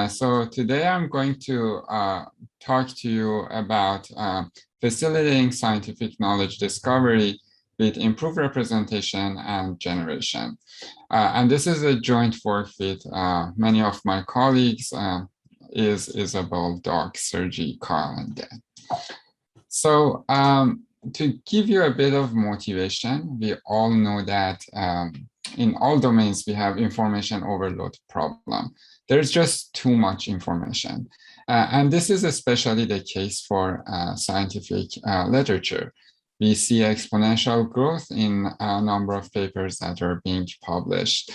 So today I'm going to talk to you about facilitating scientific knowledge discovery with improved representation and generation. And this is a joint work with many of my colleagues, is Isabel, Doc, Sergi, Carl, and Dan. So to give you a bit of motivation, we all know that in all domains, we have information overload problem. There's just too much information. And this is especially the case for scientific literature. We see exponential growth in a number of papers that are being published.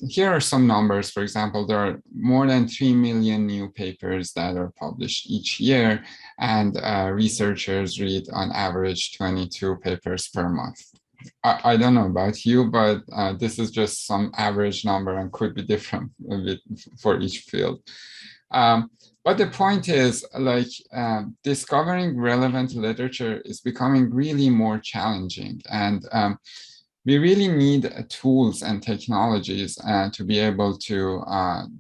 Here are some numbers. For example, there are more than 3 million new papers that are published each year, and researchers read on average 22 papers per month. I don't know about you, but this is just some average number and could be different a bit for each field. But the point is, like, discovering relevant literature is becoming really more challenging, and we really need tools and technologies to be able to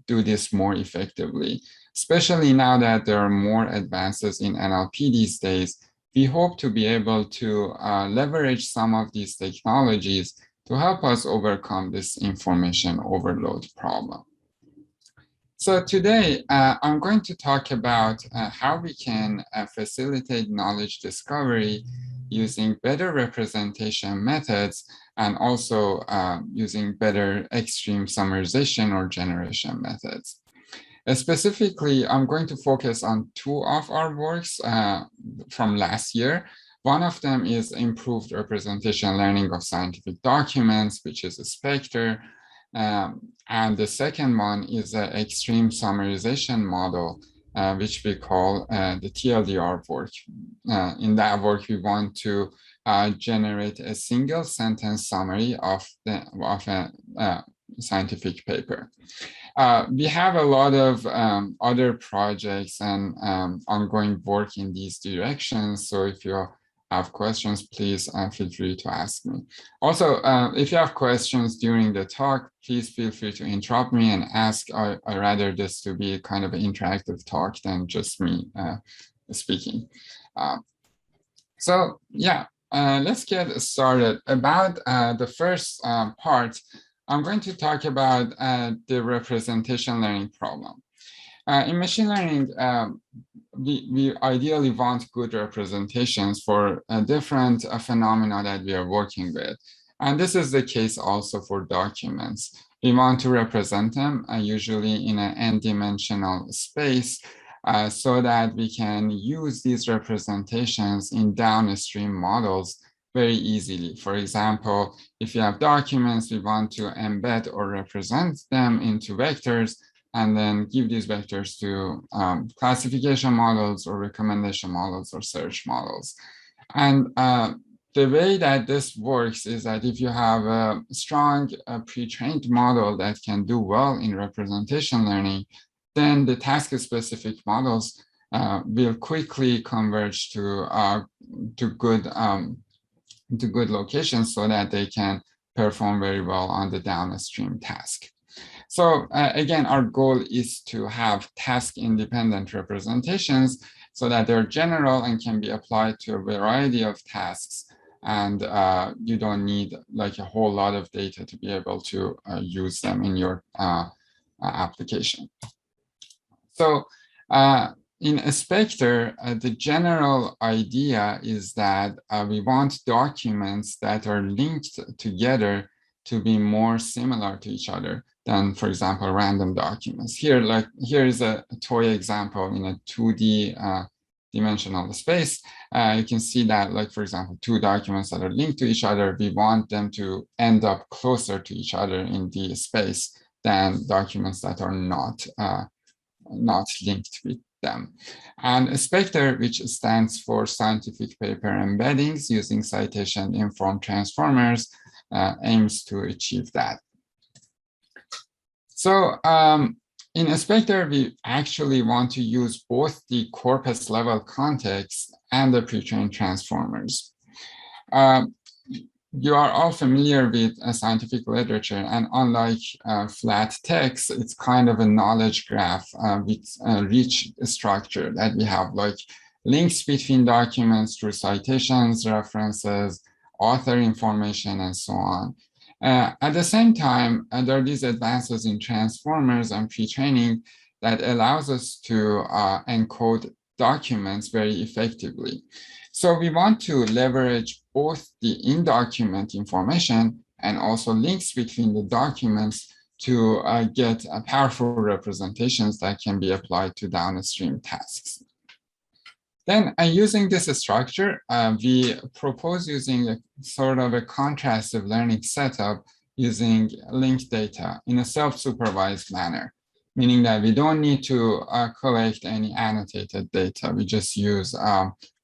do this more effectively, especially now that there are more advances in NLP these days. We hope to be able to leverage some of these technologies to help us overcome this information overload problem. So today, I'm going to talk about how we can facilitate knowledge discovery using better representation methods and also using better extreme summarization or generation methods. Specifically, I'm going to focus on two of our works from last year. One of them is improved representation learning of scientific documents, which is a SPECTER. And the second one is an extreme summarization model, which we call the TLDR work. In that work, we want to generate a single sentence summary of a scientific paper. We have a lot of other projects and ongoing work in these directions. So if you have questions, please feel free to ask me. Also, if you have questions during the talk, please feel free to interrupt me and ask. I rather this to be kind of an interactive talk than just me speaking. So yeah, let's get started. About the first part, I'm going to talk about the representation learning problem. In machine learning, we ideally want good representations for different phenomena that we are working with. And this is the case also for documents. We want to represent them usually in an n-dimensional space so that we can use these representations in downstream models very easily. For example, if you have documents, we want to embed or represent them into vectors and then give these vectors to classification models or recommendation models or search models. And the way that this works is that if you have a strong pre-trained model that can do well in representation learning, then the task-specific models will quickly converge to good locations so that they can perform very well on the downstream task. So again, our goal is to have task-independent representations so that they're general and can be applied to a variety of tasks. And you don't need like a whole lot of data to be able to use them in your application. So in a SPECTER, the general idea is that we want documents that are linked together to be more similar to each other than, for example, random documents. Here is a toy example in a 2D dimensional space. You can see that, like, for example, two documents that are linked to each other, we want them to end up closer to each other in the space than documents that are not linked with them. And SPECTER, which stands for Scientific Paper Embeddings using citation-informed transformers, aims to achieve that. So in a SPECTER, we actually want to use both the corpus level context and the pre-trained transformers. You are all familiar with scientific literature, and unlike flat text, it's kind of a knowledge graph with a rich structure that we have, like links between documents through citations, references, author information, and so on. At the same time, there are these advances in transformers and pre-training that allows us to encode documents very effectively. So we want to leverage both the in-document information and also links between the documents to get powerful representations that can be applied to downstream tasks. Then using this structure, we propose using a sort of a contrastive learning setup using linked data in a self-supervised manner, meaning that we don't need to collect any annotated data. We just use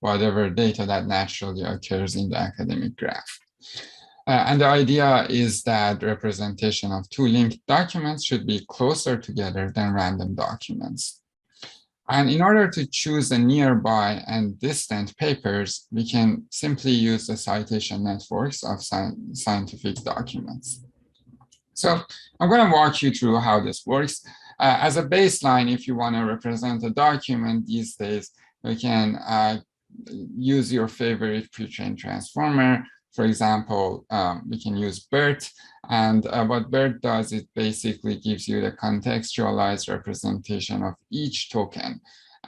whatever data that naturally occurs in the academic graph. And the idea is that representation of two linked documents should be closer together than random documents. And in order to choose the nearby and distant papers, we can simply use the citation networks of scientific documents. So I'm going to walk you through how this works. As a baseline, if you want to represent a document these days, you can use your favorite pre-trained transformer. For example, we can use BERT, and what BERT does, it basically gives you the contextualized representation of each token.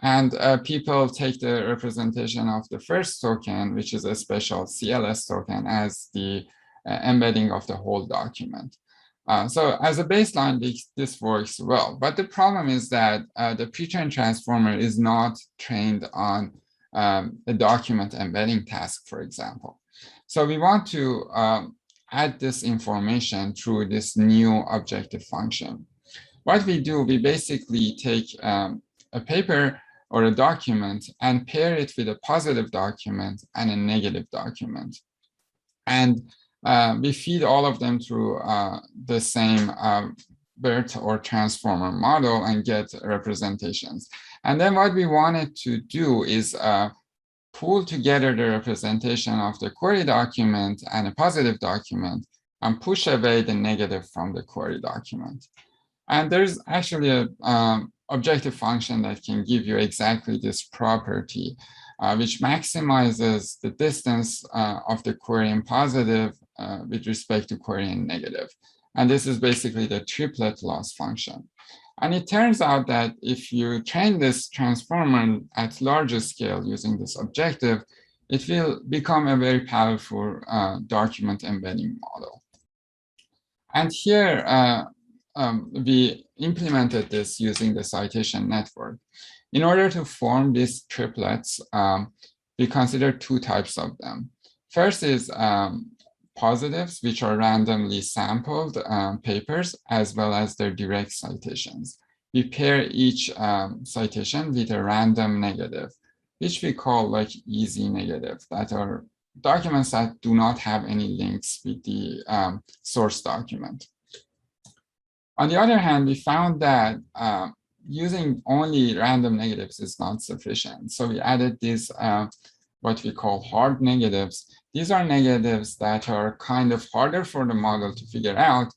And people take the representation of the first token, which is a special CLS token, as the embedding of the whole document. So as a baseline, this works well. But the problem is that the pre-trained transformer is not trained on a document embedding task, for example. So we want to add this information through this new objective function. What we do, we basically take a paper or a document and pair it with a positive document and a negative document. And we feed all of them through the same BERT or transformer model and get representations. And then what we wanted to do is pull together the representation of the query document and a positive document and push away the negative from the query document. And there's actually an objective function that can give you exactly this property, which maximizes the distance of the query in positive with respect to query in negative. And this is basically the triplet loss function. And it turns out that if you train this transformer at larger scale using this objective, it will become a very powerful document embedding model. And here, we implemented this using the citation network. In order to form these triplets, we consider two types of them. First is positives, which are randomly sampled papers, as well as their direct citations. We pair each citation with a random negative, which we call like easy negative, that are documents that do not have any links with the source document. On the other hand, we found that using only random negatives is not sufficient. So we added these what we call hard negatives. These are negatives that are kind of harder for the model to figure out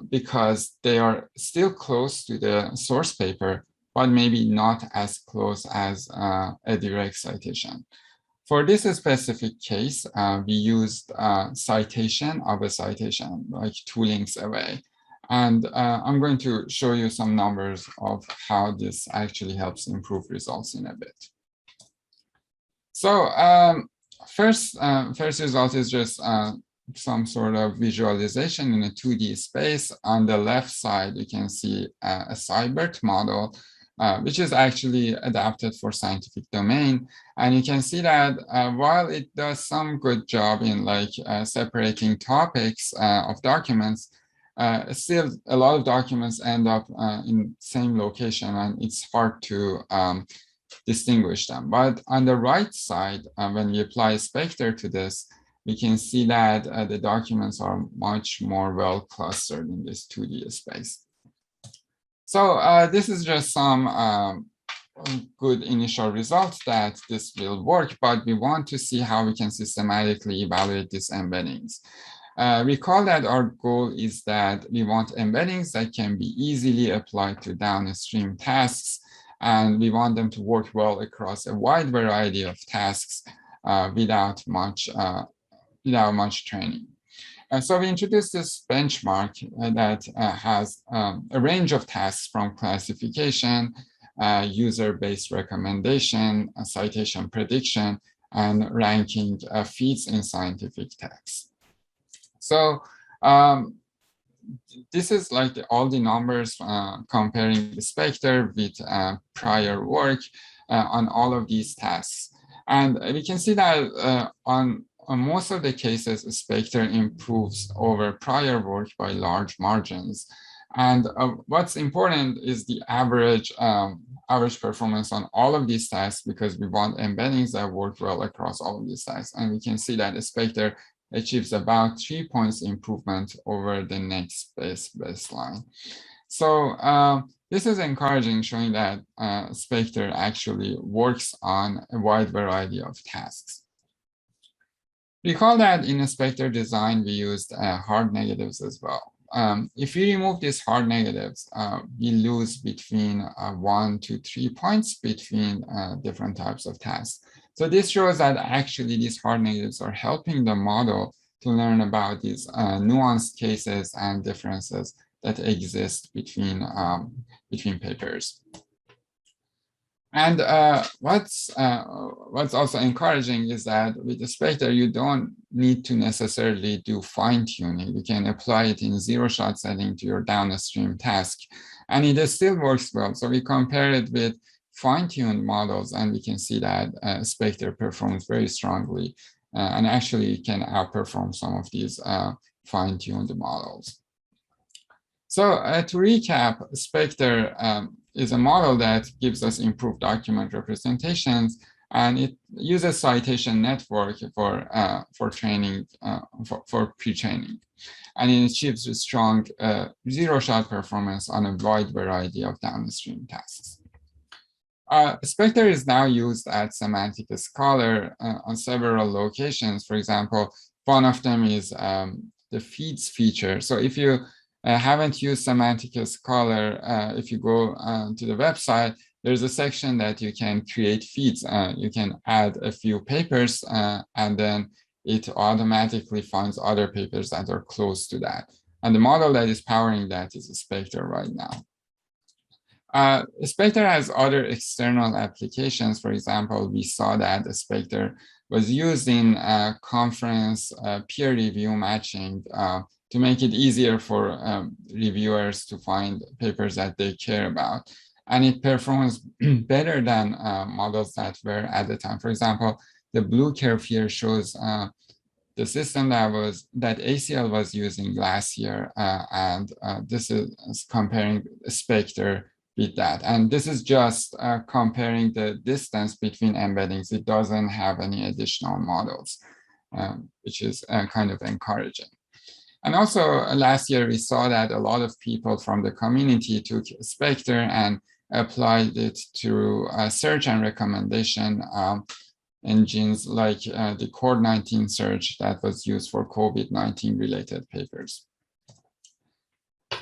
because they are still close to the source paper, but maybe not as close as a direct citation. For this specific case, we used citation of a citation, like two links away. And I'm going to show you some numbers of how this actually helps improve results in a bit. So first result is just some sort of visualization in a 2D space. On the left side, you can see a Cybert model, which is actually adapted for scientific domain. And you can see that while it does some good job in like separating topics of documents, still a lot of documents end up in same location, and it's hard to distinguish them. But on the right side, when we apply SPECTER to this, we can see that the documents are much more well clustered in this 2D space. So this is just some good initial results that this will work, but we want to see how we can systematically evaluate these embeddings. Recall that our goal is that we want embeddings that can be easily applied to downstream tasks, and we want them to work well across a wide variety of tasks without much training. So we introduced this benchmark that has a range of tasks from classification, user-based recommendation, citation prediction, and ranking feeds in scientific texts. So this is like all the numbers comparing the SPECTER with prior work on all of these tasks. And we can see that on most of the cases, SPECTER improves over prior work by large margins. And what's important is the average performance on all of these tasks, because we want embeddings that work well across all of these tasks. And we can see that SPECTER achieves about 3 points improvement over the next baseline. So this is encouraging, showing that SPECTER actually works on a wide variety of tasks. Recall that in a SPECTER design, we used hard negatives as well. If we remove these hard negatives, we lose between 1 to 3 points between different types of tasks. So this shows that actually these hard negatives are helping the model to learn about these nuanced cases and differences that exist between papers. And what's also encouraging is that with the SPECTER, you don't need to necessarily do fine-tuning. You can apply it in zero-shot setting to your downstream task, and it still works well. So we compare it with fine-tuned models, and we can see that SPECTER performs very strongly, and actually can outperform some of these fine-tuned models. So to recap, SPECTER is a model that gives us improved document representations, and it uses citation network for training, for pre-training, and it achieves a strong zero-shot performance on a wide variety of downstream tasks. SPECTER is now used at Semantic Scholar on several locations. For example, one of them is the feeds feature. So if you haven't used Semantic Scholar, if you go to the website, there's a section that you can create feeds. You can add a few papers, and then it automatically finds other papers that are close to that. And the model that is powering that is SPECTER right now. SPECTER has other external applications. For example, we saw that SPECTER was used in conference peer review matching to make it easier for reviewers to find papers that they care about. And it performs better than models that were at the time. For example, the blue curve here shows the system that ACL was using last year, and this is comparing SPECTER with that. And this is just comparing the distance between embeddings. It doesn't have any additional models, which is kind of encouraging. And also last year, we saw that a lot of people from the community took SPECTER and applied it to search and recommendation engines like the Core19 search that was used for COVID-19 related papers.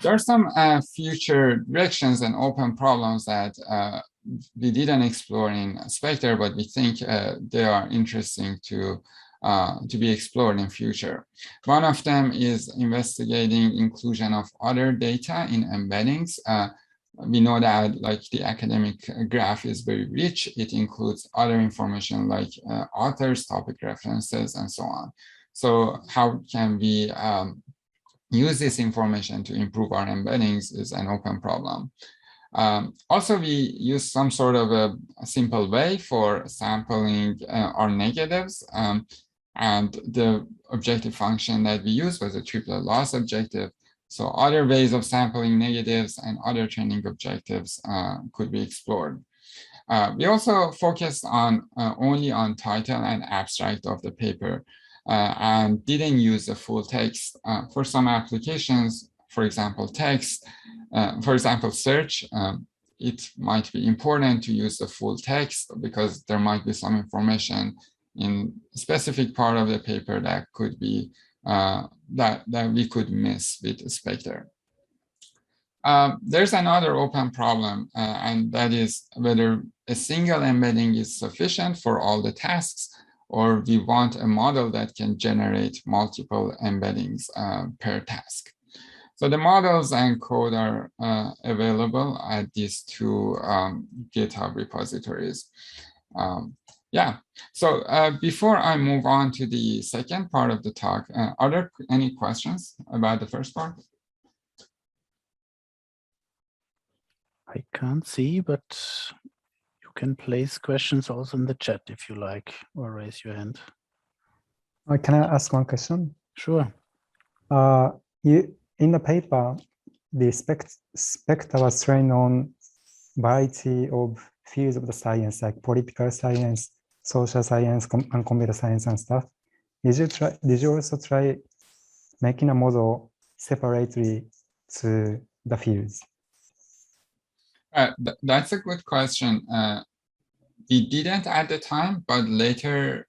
There are some future directions and open problems that we didn't explore in SPECTER, but we think they are interesting to be explored in future. One of them is investigating inclusion of other data in embeddings. We know that like the academic graph is very rich. It includes other information like authors, topic references, and so on. So how can we use this information to improve our embeddings is an open problem. Also, we use some sort of a simple way for sampling our negatives. And the objective function that we used was a triplet loss objective. So other ways of sampling negatives and other training objectives could be explored. We also focused on only on title and abstract of the paper and didn't use the full text. For some applications, for example, text, for example, search, it might be important to use the full text because there might be some information in a specific part of the paper that could be that we could miss with SPECTER. There's another open problem, and that is whether a single embedding is sufficient for all the tasks, or we want a model that can generate multiple embeddings per task. So the models and code are available at these two GitHub repositories. Yeah, so before I move on to the second part of the talk, are there any questions about the first part? I can't see, but you can place questions also in the chat if you like, or raise your hand. Can I ask one question? Sure. In the paper, the SPECTER was trained on variety of fields of the science, like political science, social science, and computer science and stuff. Did you also try making a model separately to the fields? That's a good question. We didn't at the time, but later,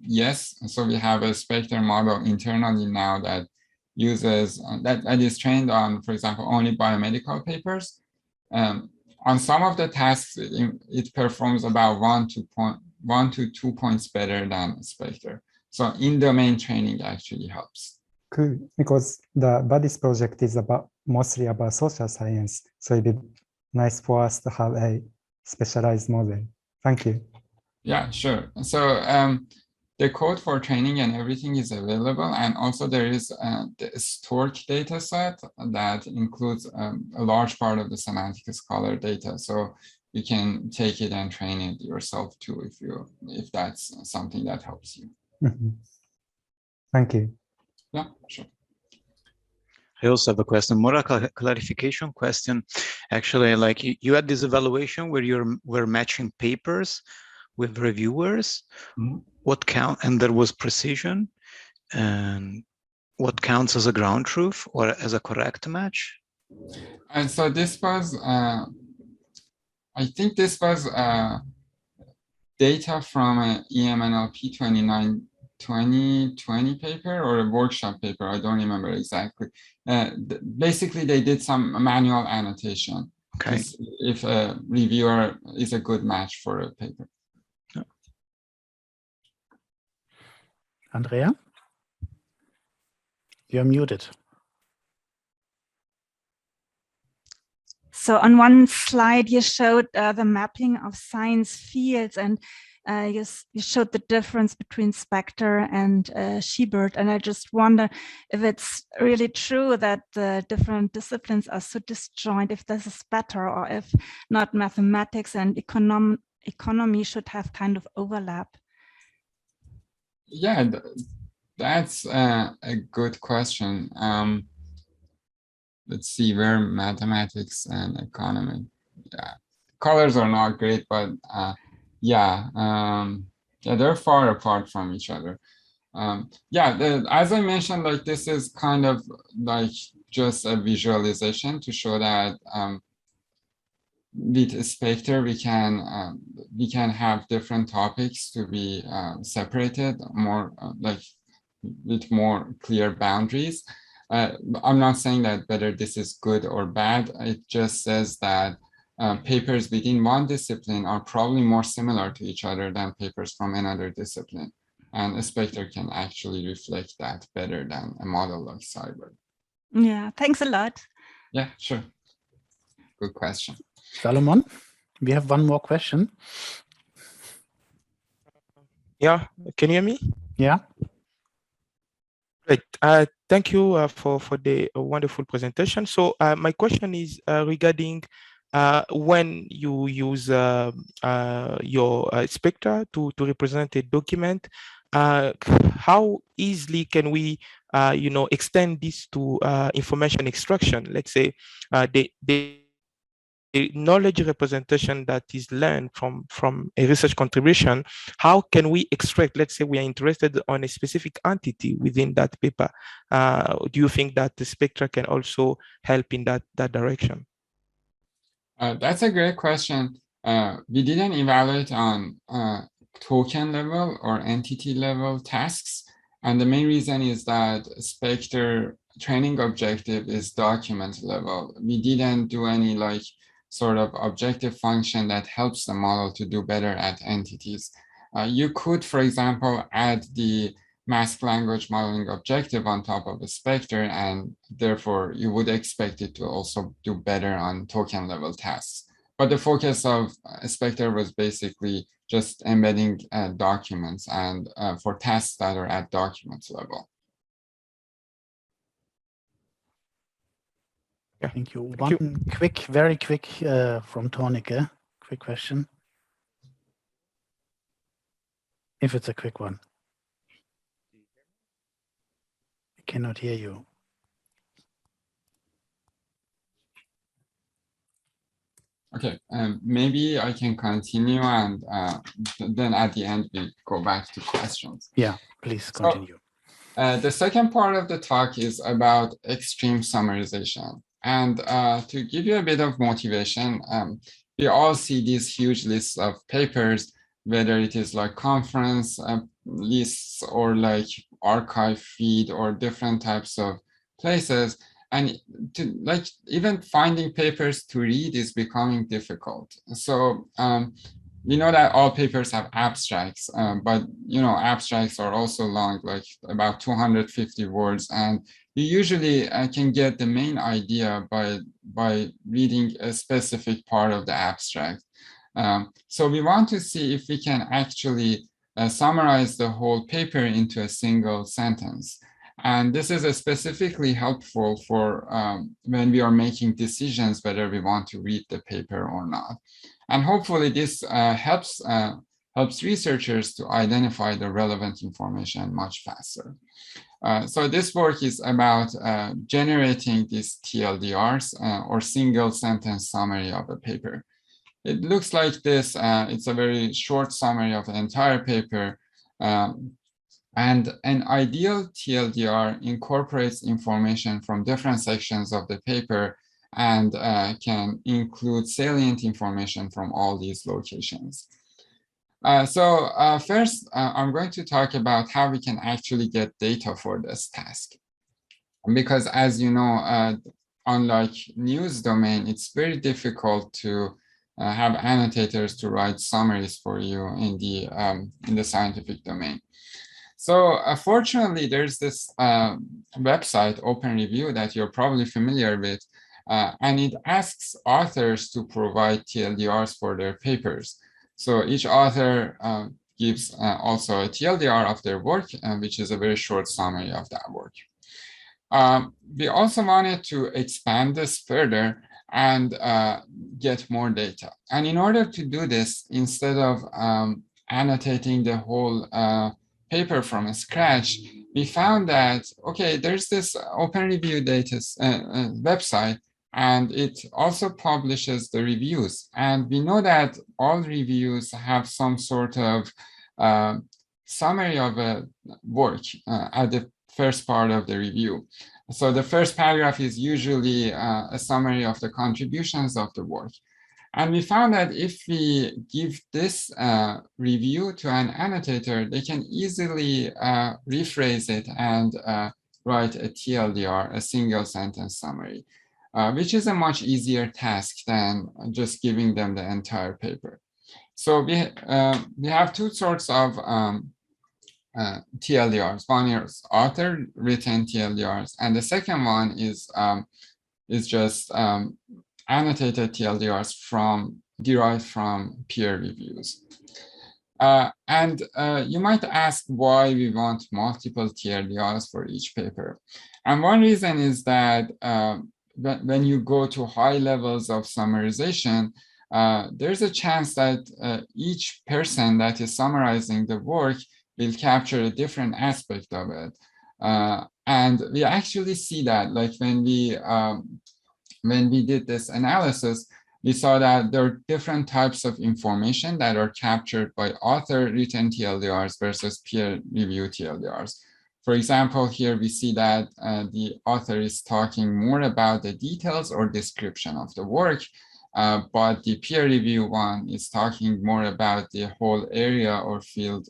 yes. So we have a SPECTER model internally now that uses, that is trained on, for example, only biomedical papers. On some of the tasks, it performs about 1 to 2 points better than SPECTER. So in-domain training actually helps. Cool, because the BUDDIES project is mostly about social science. So it'd be nice for us to have a specialized model. Thank you. Yeah, sure. So the code for training and everything is available. And also there is the Stork dataset that includes a large part of the semantic scholar data. So you can take it and train it yourself too, if that's something that helps you. Mm-hmm. Thank you. Yeah, sure. I also have a question, more a clarification question. Actually, like you had this evaluation where we're matching papers with reviewers. Mm-hmm. What count, and there was precision, and what counts as a ground truth or as a correct match? And so this was, I think this was data from an EMNLP 2020 paper or a workshop paper. I don't remember exactly. Basically, they did some manual annotation. Okay. If a reviewer is a good match for a paper. Yeah. Andrea? You're muted. So on one slide, you showed the mapping of science fields, and you showed the difference between SPECTER and Shebird. And I just wonder if it's really true that the different disciplines are so disjoint, if this is better, or if not mathematics and economy should have kind of overlap. Yeah, that's a good question. Let's see, where mathematics and economy. Yeah, colors are not great, but yeah, they're far apart from each other. Yeah, as I mentioned, like this is kind of like just a visualization to show that with SPECTER we can have different topics to be separated more like with more clear boundaries. I'm not saying that whether this is good or bad. It just says that papers within one discipline are probably more similar to each other than papers from another discipline. And SPECTER can actually reflect that better than a model like Cyberd. Yeah, thanks a lot. Yeah, sure. Good question. Salomon, we have one more question. Yeah, can you hear me? Yeah. Great. Thank you for the wonderful presentation. So my question is regarding when you use your SPECTER to represent a document, how easily can we extend this to information extraction? Let's say the knowledge representation that is learned from a research contribution, how can we extract, let's say we are interested on a specific entity within that paper? Do you think that the SPECTER can also help in that direction? That's a great question. We didn't evaluate on token level or entity level tasks. And the main reason is that SPECTER training objective is document level. We didn't do any like sort of objective function that helps the model to do better at entities. You could, for example, add the masked language modeling objective on top of the SPECTER, and therefore you would expect it to also do better on token level tasks. But the focus of SPECTER was basically just embedding documents and for tasks that are at documents level. Yeah. Thank you. Thank One quick, very quick from Tornike. Quick question. If it's a quick one. I cannot hear you. Okay, maybe I can continue, and then at the end we go back to questions. Yeah, please continue. The second part of the talk is about extreme summarization. And to give you a bit of motivation, we all see these huge lists of papers, whether it is like conference lists or like archive feed or different types of places. And to like even finding papers to read is becoming difficult. So we know that all papers have abstracts, but you know, abstracts are also long, like about 250 words, and you usually can get the main idea by reading a specific part of the abstract. So we want to see if we can actually summarize the whole paper into a single sentence. And this is specifically helpful for when we are making decisions whether we want to read the paper or not. And hopefully this helps researchers to identify the relevant information much faster. So this work is about generating these TLDRs or single sentence summary of a paper. It looks like this. It's a very short summary of the entire paper. And an ideal TLDR incorporates information from different sections of the paper and can include salient information from all these locations. First, I'm going to talk about how we can actually get data for this task. Because as you know, unlike news domain, it's very difficult to have annotators to write summaries for you in the scientific domain. So fortunately, there's this website, Open Review, that you're probably familiar with, and it asks authors to provide TLDRs for their papers. So each author gives also a TLDR of their work, which is a very short summary of that work. We also wanted to expand this further and get more data. And in order to do this, instead of annotating the whole paper from scratch, we found that, okay, there's this Open Review data website, and it also publishes the reviews. And we know that all reviews have some sort of summary of a work at the first part of the review. So the first paragraph is usually a summary of the contributions of the work. And we found that if we give this review to an annotator, they can easily rephrase it and write a TLDR, a single sentence summary, which is a much easier task than just giving them the entire paper. So we have two sorts of TLDRs. One is author written TLDRs, and the second one is just annotated TLDRs derived from peer reviews. And you might ask why we want multiple TLDRs for each paper. And one reason is that when you go to high levels of summarization, there's a chance that each person that is summarizing the work will capture a different aspect of it. And we actually see that, like when we did this analysis, we saw that there are different types of information that are captured by author-written TLDRs versus peer-reviewed TLDRs. For example, here we see that the author is talking more about the details or description of the work, but the peer review one is talking more about the whole area or field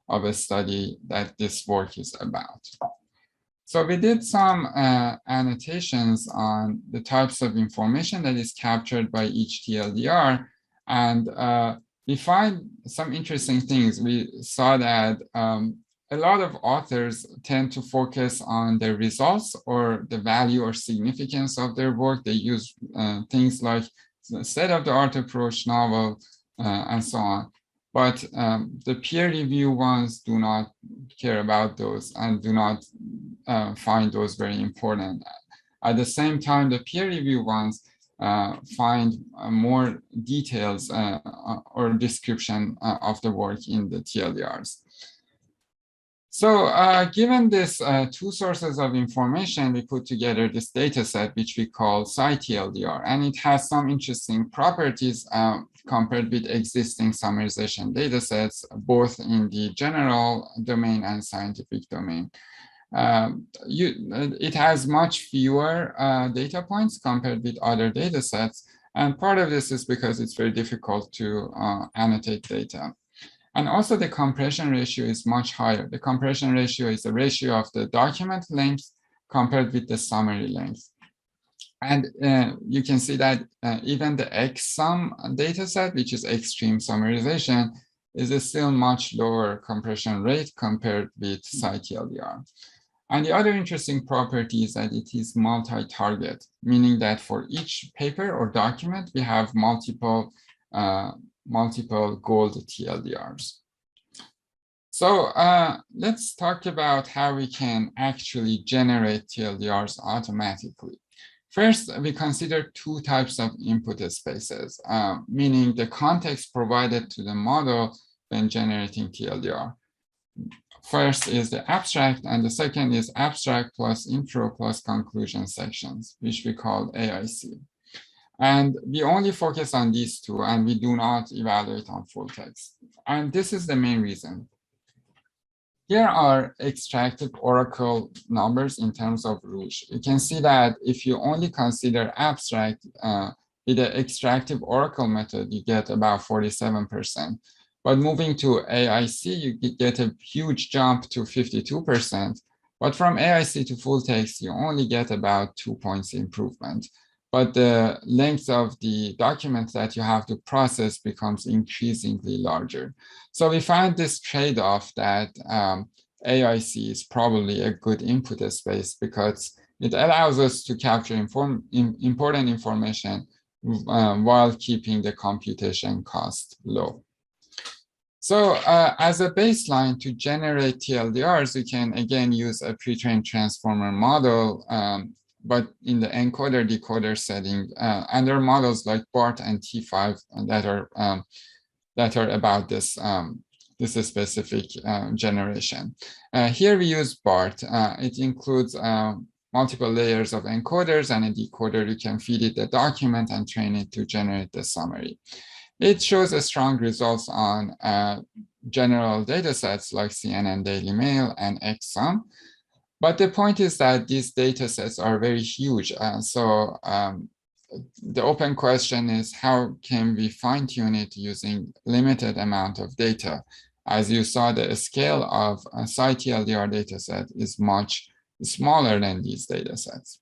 of a study that this work is about. So we did some annotations on the types of information that is captured by each TLDR, and we find some interesting things. We saw that a lot of authors tend to focus on the results or the value or significance of their work. They use things like the state-of-the-art approach, novel, and so on. But the peer review ones do not care about those and do not find those very important. At the same time, the peer review ones find more details or description of the work in the TLDRs. So given this two sources of information, we put together this data set, which we call SciTLDR, and it has some interesting properties compared with existing summarization data sets, both in the general domain and scientific domain. It has much fewer data points compared with other data sets, and part of this is because it's very difficult to annotate data. And also the compression ratio is much higher. The compression ratio is the ratio of the document length compared with the summary length. And you can see that even the XSUM dataset, which is extreme summarization, is still much lower compression rate compared with SciTLDR. And the other interesting property is that it is multi-target, meaning that for each paper or document, we have multiple gold TLDRs. So let's talk about how we can actually generate TLDRs automatically. First, we consider two types of input spaces, meaning the context provided to the model when generating TLDR. First is the abstract, and the second is abstract plus intro plus conclusion sections, which we call AIC. And we only focus on these two, and we do not evaluate on full text. And this is the main reason. Here are extracted Oracle numbers in terms of Rouge. You can see that if you only consider abstract with the extractive Oracle method, you get about 47%. But moving to AIC, you get a huge jump to 52%. But from AIC to full text, you only get about 2 points improvement. But the length of the document that you have to process becomes increasingly larger. So we find this trade-off that AIC is probably a good input space because it allows us to capture important information while keeping the computation cost low. So as a baseline to generate TLDRs, we can again use a pre-trained transformer model, but in the encoder-decoder setting. And there are models like BART and T5 that are about this, this specific generation. Here we use BART. It includes multiple layers of encoders and a decoder. You can feed it the document and train it to generate the summary. It shows a strong results on general data sets like CNN Daily Mail and XSUM. But the point is that these data sets are very huge. So the open question is, how can we fine-tune it using limited amount of data? As you saw, the scale of a SciTLDR data set is much smaller than these data sets.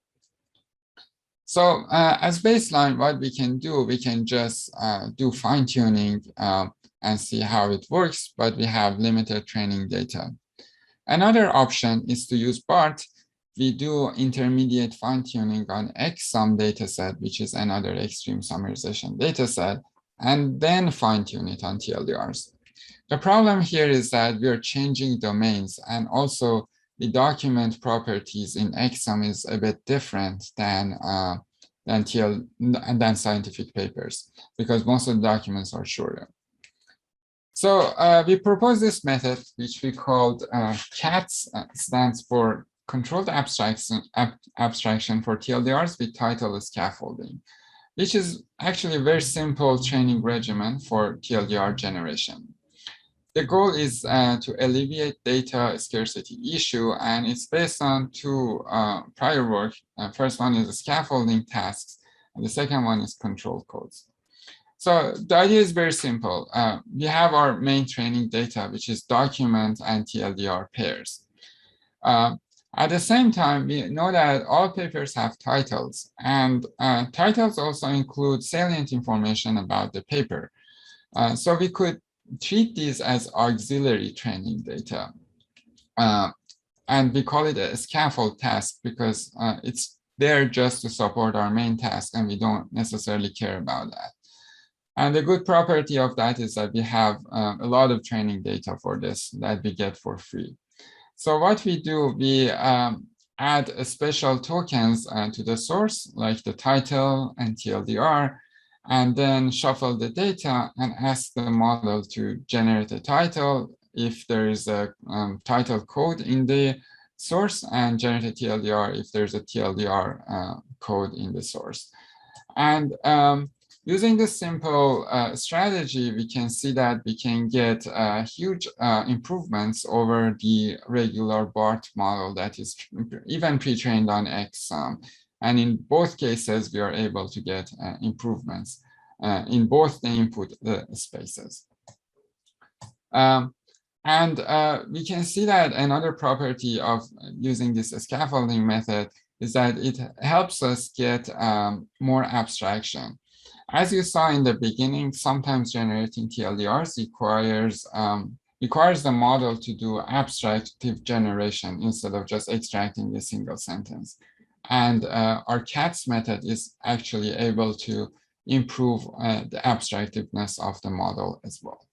So as baseline, what we can do, we can just do fine-tuning and see how it works, but we have limited training data. Another option is to use BART. We do intermediate fine-tuning on XSUM dataset, which is another extreme summarization dataset, and then fine-tune it on TLDRs. The problem here is that we are changing domains, and also the document properties in XSUM is a bit different than scientific papers, because most of the documents are shorter. So we propose this method, which we called CATS, stands for Controlled Abstraction for TLDRs with title scaffolding, which is actually a very simple training regimen for TLDR generation. The goal is to alleviate data scarcity issue, and it's based on two prior work. First one is the scaffolding tasks And the second one is control codes. So the idea is very simple. We have our main training data, which is document and TLDR pairs. At the same time, we know that all papers have titles, and titles also include salient information about the paper. So we could treat these as auxiliary training data. And we call it a scaffold task because it's there just to support our main task, and we don't necessarily care about that. And the good property of that is that we have a lot of training data for this that we get for free. So what we do, we add special tokens to the source, like the title and TLDR, and then shuffle the data and ask the model to generate a title if there is a title code in the source, and generate a TLDR if there's a TLDR code in the source. And using this simple strategy, we can see that we can get huge improvements over the regular BART model that is even pre-trained on XSUM. And in both cases, we are able to get improvements in both the input spaces. And we can see that another property of using this scaffolding method is that it helps us get more abstraction. As you saw in the beginning, sometimes generating TLDRs requires the model to do abstractive generation instead of just extracting a single sentence. And our CATS method is actually able to improve the abstractiveness of the model as well.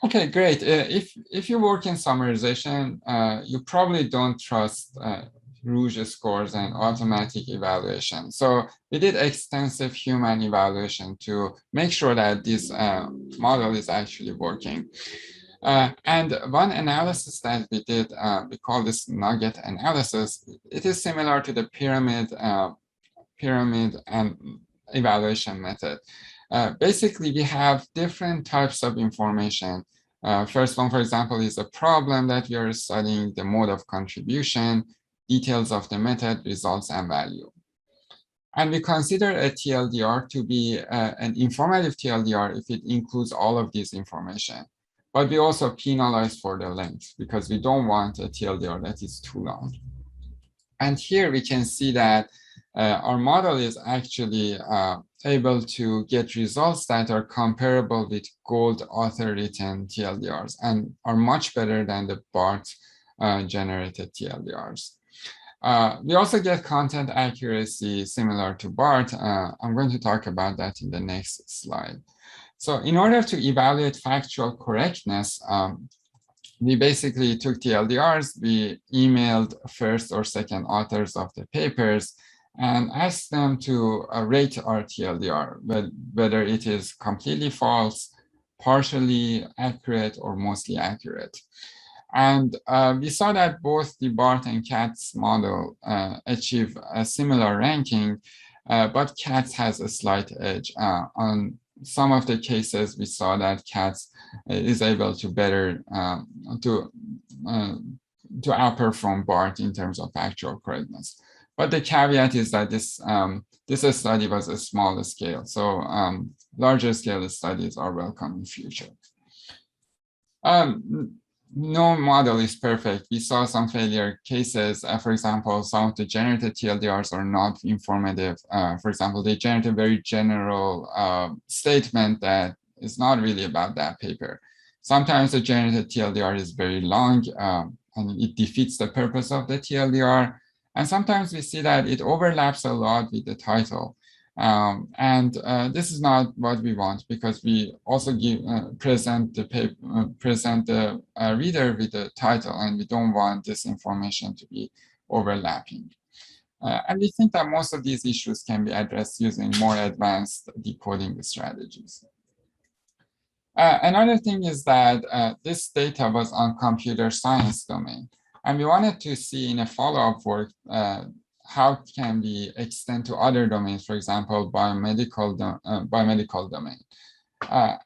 Okay, great. If you work in summarization, you probably don't trust Rouge scores and automatic evaluation. So we did extensive human evaluation to make sure that this model is actually working. And one analysis that we did, we call this nugget analysis. It is similar to the pyramid and evaluation method. Basically, we have different types of information. First one, for example, is a problem that we are studying, the mode of contribution, details of the method, results, and value. And we consider a TLDR to be an informative TLDR if it includes all of this information. But we also penalize for the length because we don't want a TLDR that is too long. And here we can see that our model is actually able to get results that are comparable with gold author-written TLDRs and are much better than the BART generated TLDRs. We also get content accuracy similar to BART. I'm going to talk about that in the next slide. So in order to evaluate factual correctness, we basically took TLDRs, we emailed first or second authors of the papers and asked them to rate our TLDR, whether it is completely false, partially accurate, or mostly accurate. And we saw that both the BART and CATS model achieve a similar ranking, but CATS has a slight edge. On some of the cases, we saw that CATS is able to better to outperform BART in terms of factual correctness. But the caveat is that this study was a smaller scale, so larger scale studies are welcome in future. No model is perfect. We saw some failure cases. For example, some of the generated TLDRs are not informative. For example, they generate a very general statement that is not really about that paper. Sometimes the generated TLDR is very long and it defeats the purpose of the TLDR. And sometimes we see that it overlaps a lot with the title. This is not what we want because we also present the reader with the title, and we don't want this information to be overlapping. And we think that most of these issues can be addressed using more advanced decoding strategies. Another thing is that this data was on computer science domain, and we wanted to see in a follow-up work how it can be extend to other domains, for example, biomedical domain.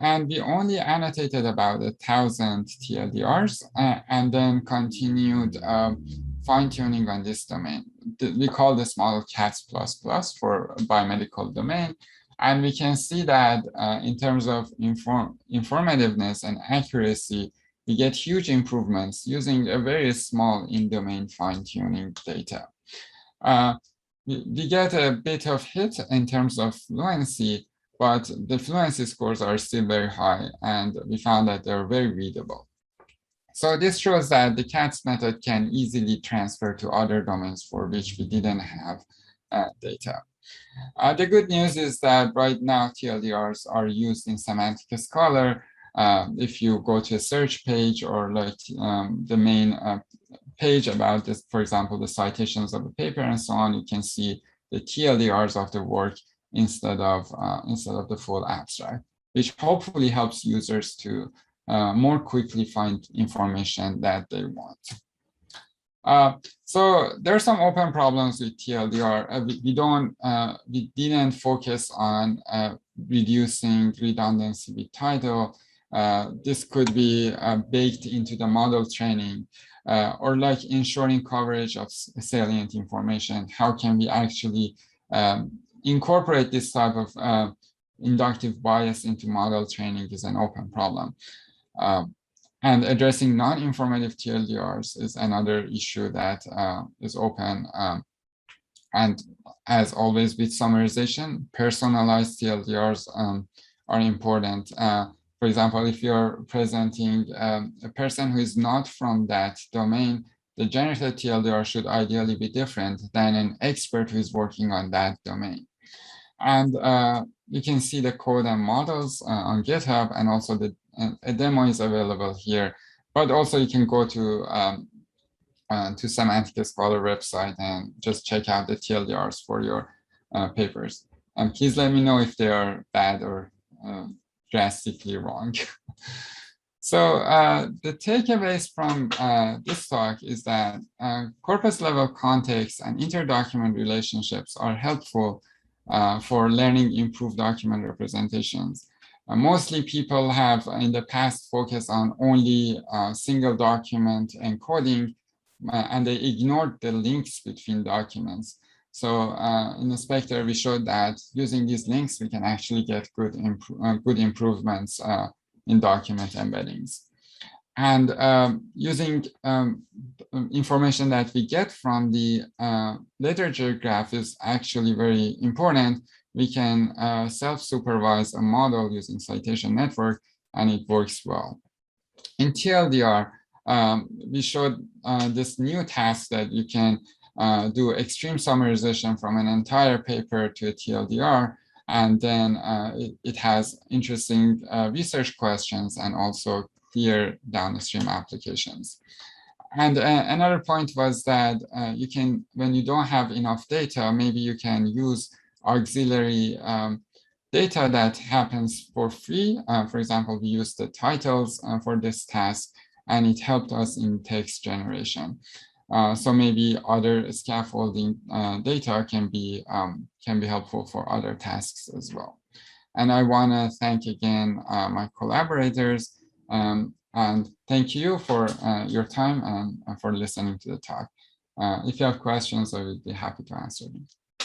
And we only annotated about 1,000 TLDRs and then continued fine-tuning on this domain. We call this model CATS++ for biomedical domain. And we can see that in terms of informativeness and accuracy, we get huge improvements using a very small in-domain fine-tuning data. We get a bit of hit in terms of fluency, but the fluency scores are still very high, and we found that they're very readable. So this shows that the CATS method can easily transfer to other domains for which we didn't have data. The good news is that right now TLDRs are used in Semantic Scholar. If you go to a search page or like the main page about this, for example, the citations of the paper and so on, you can see the TLDRs of the work instead of the full abstract, which hopefully helps users to more quickly find information that they want. So there are some open problems with TLDR. We didn't focus on reducing redundancy with title. This could be baked into the model training, or like ensuring coverage of salient information. How can we actually incorporate this type of inductive bias into model training is an open problem. And addressing non-informative TLDRs is another issue that is open. And as always with summarization, personalized TLDRs are important. For example, if you're presenting a person who is not from that domain, the generated TLDR should ideally be different than an expert who is working on that domain. And you can see the code and models on GitHub, and also a demo is available here. But also you can go to Semantic Scholar website and just check out the TLDRs for your papers. And please let me know if they are bad or drastically wrong. So the takeaways from this talk is that corpus level context and interdocument relationships are helpful for learning improved document representations. Mostly people have in the past focused on only single document encoding, and they ignored the links between documents. So in the SPECTER, we showed that using these links, we can actually get good improvements in document embeddings. And using information that we get from the literature graph is actually very important. We can self-supervise a model using citation network, and it works well. In TLDR, we showed this new task that you can do extreme summarization from an entire paper to a TLDR, and then it has interesting research questions and also clear downstream applications. And another point was that you can, when you don't have enough data, maybe you can use auxiliary data that happens for free. For example, we used the titles for this task, and it helped us in text generation. So maybe other scaffolding data can be helpful for other tasks as well. And I want to thank again my collaborators, and thank you for your time and for listening to the talk. If you have questions, I would be happy to answer them.